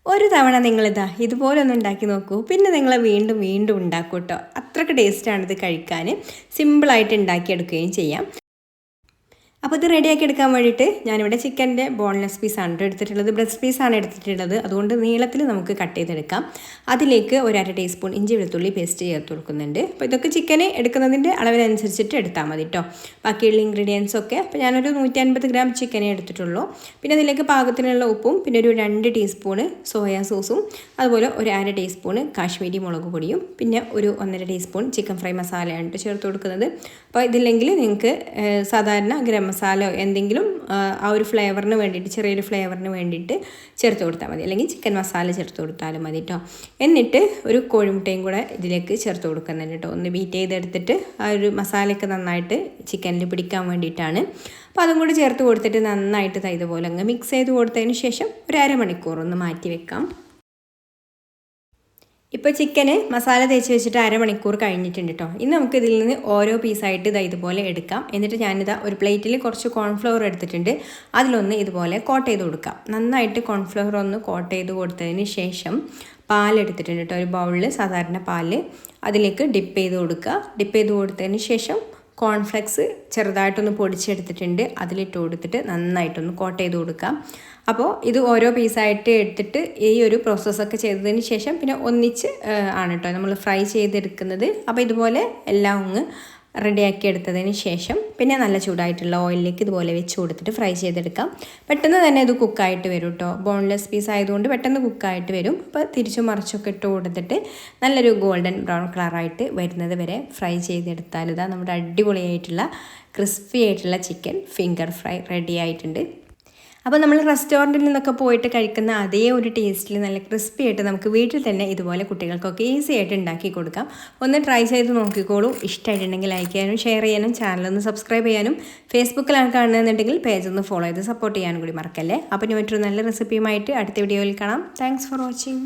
ഒരു തവണ നിങ്ങളിതാ ഇതുപോലെ ഒന്ന് ഉണ്ടാക്കി നോക്കൂ, പിന്നെ നിങ്ങൾ വീണ്ടും വീണ്ടും ഉണ്ടാക്കും കേട്ടോ. അത്രയ്ക്ക് ടേസ്റ്റാണിത് കഴിക്കാൻ. സിമ്പിളായിട്ട് ഉണ്ടാക്കിയെടുക്കുകയും ചെയ്യാം. അപ്പോൾ ഇത് റെഡിയാക്കി എടുക്കാൻ വേണ്ടിയിട്ട് ഞാനിവിടെ ചിക്കൻ്റെ ബോൺലെസ് പീസാണ് എടുത്തിട്ടുള്ളത്, ബ്രസ്റ്റ് പീസാണ് എടുത്തിട്ടുള്ളത്. അതുകൊണ്ട് നീളത്തിൽ നമുക്ക് കട്ട് ചെയ്തെടുക്കാം. അതിലേക്ക് ഒരു 1/2 ടീസ്പൂൺ ഇഞ്ചി വെളുത്തുള്ളി പേസ്റ്റ് ചേർത്ത് കൊടുക്കുന്നുണ്ട്. അപ്പോൾ ഇതൊക്കെ ചിക്കന് എടുക്കുന്നതിൻ്റെ അളവിനനുസരിച്ചിട്ട് എടുത്താൽ മതി കേട്ടോ. ബാക്കിയുള്ള ഇൻഗ്രീഡിയൻസ് ഒക്കെ അപ്പോൾ ഞാനൊരു 150 ഗ്രാം ചിക്കനെ എടുത്തിട്ടുള്ളൂ. പിന്നെ അതിലേക്ക് പാകത്തിനുള്ള ഉപ്പും പിന്നെ ഒരു 2 ടീസ്പൂണ് സോയാ സോസും അതുപോലെ ഒരു 1/2 ടീസ്പൂണ് കാശ്മീരി മുളക് പൊടിയും പിന്നെ ഒരു 1.5 ടീസ്പൂൺ ചിക്കൻ ഫ്രൈ മസാലയാണ് ചേർത്ത് കൊടുക്കുന്നത്. അപ്പോൾ ഇതില്ലെങ്കിൽ നിങ്ങൾക്ക് സാധാരണ ഗരം മസാല എന്തെങ്കിലും ആ ഒരു ഫ്ലേവറിന് വേണ്ടിയിട്ട്, ചെറിയൊരു ഫ്ലേവറിന് വേണ്ടിയിട്ട് ചേർത്ത് കൊടുത്താൽ മതി. അല്ലെങ്കിൽ ചിക്കൻ മസാല ചേർത്ത് കൊടുത്താലും മതി കേട്ടോ. എന്നിട്ട് ഒരു കോഴിമുട്ടയും കൂടെ ഇതിലേക്ക് ചേർത്ത് കൊടുക്കുന്നുണ്ട് കേട്ടോ. ഒന്ന് ബീറ്റ് ചെയ്തെടുത്തിട്ട് ആ ഒരു മസാലയൊക്കെ നന്നായിട്ട് ചിക്കനിൽ പിടിക്കാൻ വേണ്ടിയിട്ടാണ്. അപ്പോൾ അതും കൂടി ചേർത്ത് കൊടുത്തിട്ട് നന്നായിട്ട് ഇതുപോലെ അങ്ങ് മിക്സ് ചെയ്ത് കൊടുത്തതിന് ശേഷം ഒരു അരമണിക്കൂർ ഒന്ന് മാറ്റി വെക്കാം. ഇപ്പോൾ ചിക്കന് മസാല തേച്ച് വെച്ചിട്ട് അരമണിക്കൂർ കഴിഞ്ഞിട്ടുണ്ട് കേട്ടോ. ഇനി നമുക്ക് ഇതിൽ നിന്ന് ഓരോ പീസായിട്ട് ഇതുപോലെ എടുക്കാം. എന്നിട്ട് ഞാനിതാ ഒരു പ്ലേറ്റിൽ കുറച്ച് കോൺഫ്ലവർ എടുത്തിട്ടുണ്ട്. അതിലൊന്ന് ഇതുപോലെ കോട്ട് ചെയ്ത് കൊടുക്കാം. നന്നായിട്ട് കോൺഫ്ലവർ ഒന്ന് കോട്ട് ചെയ്ത് കൊടുത്തതിന് ശേഷം പാലെടുത്തിട്ടുണ്ട് കേട്ടോ. ഒരു ബൗളിൽ സാധാരണ പാല് അതിലേക്ക് ഡിപ്പ് ചെയ്ത് കൊടുക്കുക. ഡിപ്പ് ചെയ്ത് കൊടുത്തതിന് ശേഷം കോൺഫ്ലെക്സ് ചെറുതായിട്ടൊന്ന് പൊടിച്ചെടുത്തിട്ടുണ്ട്. അതിലിട്ട് കൊടുത്തിട്ട് നന്നായിട്ടൊന്ന് കോട്ട് ചെയ്ത് കൊടുക്കാം. അപ്പോൾ ഇത് ഓരോ പീസായിട്ട് എടുത്തിട്ട് ഈ ഒരു പ്രോസസ്സൊക്കെ ചെയ്തതിന് ശേഷം പിന്നെ ഒന്നിച്ച് ആണ് കേട്ടോ നമ്മൾ ഫ്രൈ ചെയ്തെടുക്കുന്നത്. അപ്പോൾ ഇതുപോലെ എല്ലാം ഒന്ന് റെഡിയാക്കി എടുത്തതിന് ശേഷം പിന്നെ നല്ല ചൂടായിട്ടുള്ള ഓയിലിലേക്ക് ഇതുപോലെ വെച്ച് കൊടുത്തിട്ട് ഫ്രൈ ചെയ്തെടുക്കാം. പെട്ടെന്ന് തന്നെ ഇത് കുക്കായിട്ട് വരും കേട്ടോ. ബോൺലെസ് പീസ് ആയതുകൊണ്ട് പെട്ടെന്ന് കുക്കായിട്ട് വരും. അപ്പോൾ തിരിച്ചും മറിച്ചൊക്കെ ഇട്ട് കൊടുത്തിട്ട് നല്ലൊരു ഗോൾഡൻ ബ്രൗൺ കളറായിട്ട് വരുന്നത് വരെ ഫ്രൈ ചെയ്തെടുത്താൽ ഇതാ നമ്മുടെ അടിപൊളിയായിട്ടുള്ള ക്രിസ്പി ആയിട്ടുള്ള ചിക്കൻ ഫിംഗർ ഫ്രൈ റെഡി ആയിട്ടുണ്ട്. അപ്പോൾ നമ്മൾ റെസ്റ്റോറൻറ്റിൽ നിന്നൊക്കെ പോയിട്ട് കഴിക്കുന്ന അതേ ഒരു ടേസ്റ്റിൽ നല്ല ക്രിസ്പി ആയിട്ട് നമുക്ക് വീട്ടിൽ തന്നെ ഇതുപോലെ കുട്ടികൾക്കൊക്കെ ഈസി ആയിട്ട് ഉണ്ടാക്കി കൊടുക്കാം. ഒന്ന് ട്രൈ ചെയ്ത് നോക്കിക്കോളൂ. ഇഷ്ടമായിട്ടുണ്ടെങ്കിൽ ലൈക്ക് ചെയ്യാനും ഷെയർ ചെയ്യാനും ചാനലൊന്ന് സബ്സ്ക്രൈബ് ചെയ്യാനും ഫേസ്ബുക്കിലാണ് കാണുന്നതെന്നുണ്ടെങ്കിൽ പേജ് ഒന്ന് ഫോളോ ചെയ്ത് സപ്പോർട്ട് ചെയ്യാനും കൂടി മറക്കല്ലേ. അപ്പോൾ മറ്റൊരു നല്ല റെസിപ്പിയുമായിട്ട് അടുത്ത വീഡിയോയിൽ കാണാം. Thanks for watching.